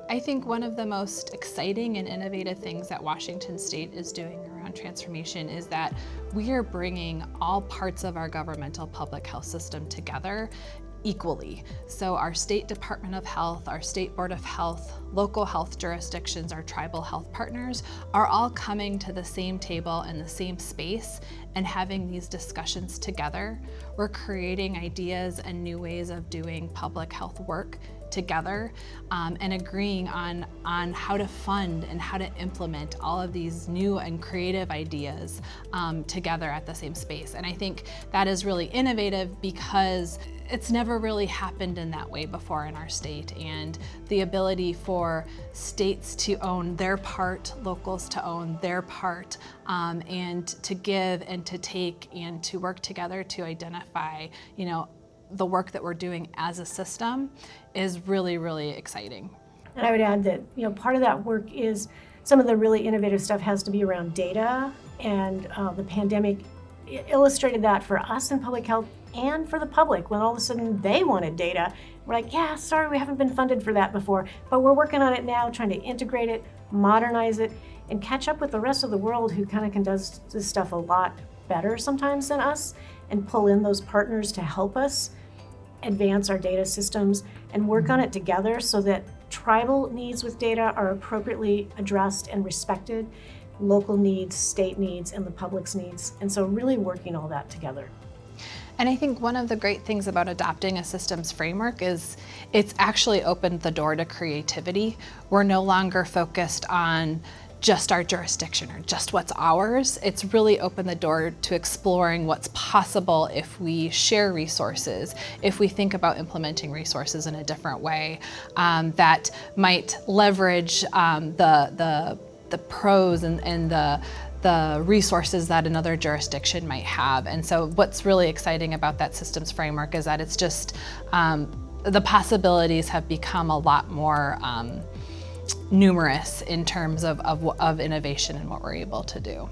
I think one of the most exciting and innovative things that Washington State is doing around transformation is that we are bringing all parts of our governmental public health system together equally. So our State Department of Health, our State Board of Health, local health jurisdictions, our tribal health partners are all coming to the same table in the same space and having these discussions together. We're creating ideas and new ways of doing public health work together and agreeing on how to fund and how to implement all of these new and creative ideas together at the same space. And I think that is really innovative because it's never really happened in that way before in our state, and the ability for states to own their part, locals to own their part, and to give and to take and to work together to identify, the work that we're doing as a system is really, really exciting. And I would add that, part of that work is some of the really innovative stuff has to be around data, and the pandemic illustrated that for us in public health and for the public when all of a sudden they wanted data. We're like, yeah, sorry, we haven't been funded for that before, but we're working on it now, trying to integrate it, modernize it, and catch up with the rest of the world who kind of can does this stuff a lot better sometimes than us, and pull in those partners to help us advance our data systems and work on it together so that tribal needs with data are appropriately addressed and respected, local needs, state needs, and the public's needs. And so really working all that together. And I think one of the great things about adopting a systems framework is it's actually opened the door to creativity. We're no longer focused on just our jurisdiction or just what's ours. It's really opened the door to exploring what's possible if we share resources, if we think about implementing resources in a different way that might leverage the pros and the resources that another jurisdiction might have. And so what's really exciting about that systems framework is that it's just, the possibilities have become a lot more numerous in terms of innovation and what we're able to do.